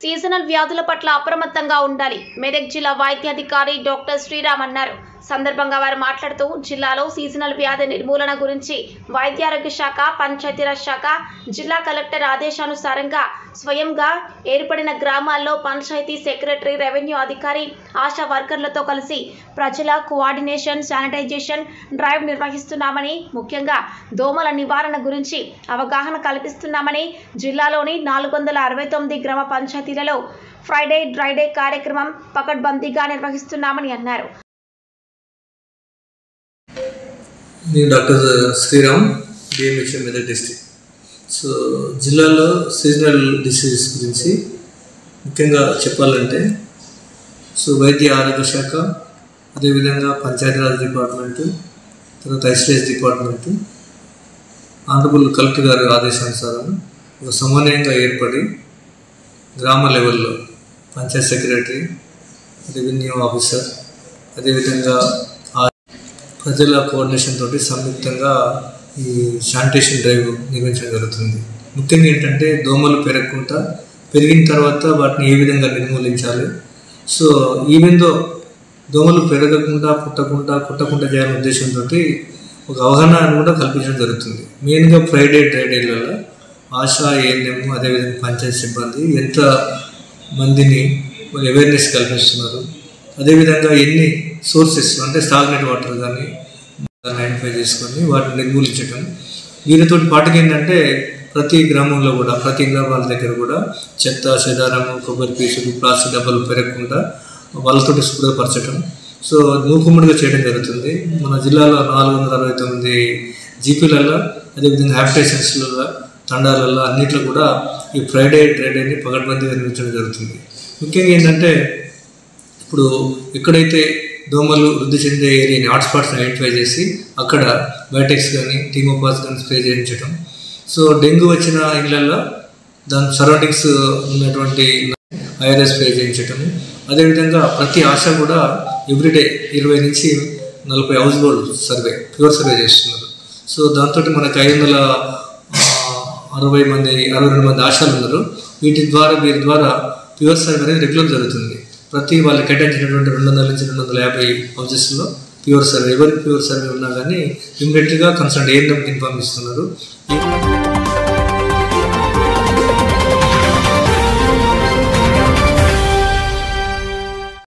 Seasonal వ్యాధుల పట్ల అప్రమత్తంగా ఉండాలి. మెదక్ జిల్లా వైద్యాధికారి డాక్టర్ శ్రీరామ్ అన్నారు. సందర్భంగా వారు మాట్లాడుతూ జిల్లాలో సీజనల్ వ్యాధి నిర్మూలన గురించి వైద్యారోగ్య శాఖ, పంచాయతీరాజ్ శాఖ, జిల్లా కలెక్టర్ ఆదేశానుసారంగా స్వయంగా ఏర్పడిన గ్రామాల్లో పంచాయతీ సెక్రటరీ, రెవెన్యూ అధికారి, ఆశా వర్కర్లతో కలిసి ప్రజల కోఆర్డినేషన్, శానిటైజేషన్ డ్రైవ్ నిర్వహిస్తున్నామని, ముఖ్యంగా దోమల నివారణ గురించి అవగాహన కల్పిస్తున్నామని, జిల్లాలోని 469 గ్రామ పంచాయతీలలో ఫ్రైడే డ్రైడే కార్యక్రమం పకడ్బందీగా నిర్వహిస్తున్నామని అన్నారు. నేను doctor Sriram, DMHM Medak district. So జిల్లాలో సీజనల్ డిసీజెస్ గురించి ముఖ్యంగా చెప్పాలంటే వైద్య ఆరోగ్య శాఖ, అదేవిధంగా పంచాయతీరాజ్ డిపార్ట్మెంటు, తర్వాత ఐసిడిఎస్ డిపార్ట్మెంటు, ఆనరబుల్ కలెక్టర్ గారి ఆదేశానుసారం ఒక సమన్వయంగా ఏర్పడి గ్రామ లెవెల్లో పంచాయత్ సెక్రటరీ, రెవెన్యూ ఆఫీసర్, అదేవిధంగా ప్రజల కోఆర్డినేషన్ తోటి సంయుక్తంగా ఈ శానిటేషన్ డ్రైవ్ నిర్వహించడం జరుగుతుంది. ముఖ్యంగా ఏంటంటే దోమలు పెరగకుండా, పెరిగిన తర్వాత వాటిని ఏ విధంగా నిర్మూలించాలి. సో ఈవెందో దోమలు పెరగకుండా, కుట్టకుండా చేయాలనే ఉద్దేశంతో ఒక అవగాహన కూడా కల్పించడం జరుగుతుంది. మెయిన్గా ఫ్రైడే డ్రైడేలలో ఆశా, ఏఎన్ఎం, అదేవిధంగా పంచాయతీ సిబ్బంది ఎంత మందిని అవేర్నెస్ కల్పిస్తున్నారు, అదేవిధంగా ఎన్ని సోర్సెస్ అంటే స్టాగ్నెట్ వాటర్ కానీ ఐడెంటిఫై చేసుకొని వాటిని నిర్మూలించడం. వీరితో పాటుగా ఏంటంటే ప్రతి గ్రామంలో కూడా, ప్రతి గ్రామాల దగ్గర కూడా చెత్త, చెదారము, కొబ్బరి పీసులు, ప్లాస్టిక్ డబ్బాలు పెరగకుండా వాళ్ళతో శుభ్రపరచడం. సో మూకుమ్మడిగా చేయడం జరుగుతుంది. మన జిల్లాలో 469 జీపీలలో, అదేవిధంగా హ్యాబిటేషన్స్లలో, తండాలలో అన్నింటిలో కూడా ఈ ఫ్రైడే డ్రైడేని పకడ్బందీగా నిర్వహించడం జరుగుతుంది. ముఖ్యంగా ఏంటంటే ఇప్పుడు ఎక్కడైతే దోమలు వృద్ధి చెందే ఏరియాని, హాట్స్పాట్స్ని ఐడెంటిఫై చేసి అక్కడ బయోటెక్స్ కానీ, టీమోపాస్ కానీ స్ప్రే చేయించడం. సో డెంగ్యూ వచ్చిన ఇళ్లలో దాని సరౌండింగ్స్ ఉన్నటువంటి ఐఆర్ఎస్ స్ప్రే చేయించటము. అదేవిధంగా ప్రతి ఆశ కూడా ఎవ్రీడే 20 నుంచి 40 house hold survey, pure survey చేస్తున్నారు. సో దాంతో మనకు 562 మంది ఆశాలు ఉన్నారు. వీరి ద్వారా ప్యూర్ సర్వే అనేది రెగ్యులర్ జరుగుతుంది. ప్రతి వాళ్ళకి కేటాయించినటువంటి 200 నుంచి 250 హౌసెస్లో ప్యూర్ సర్వే, ఎవరికి ప్యూర్ సర్వే ఉన్నా కానీ ఇమ్మీడియట్గా కన్సర్న్ ఏఎన్ఎంకి ఇన్ఫార్మ్ ఇస్తున్నారు.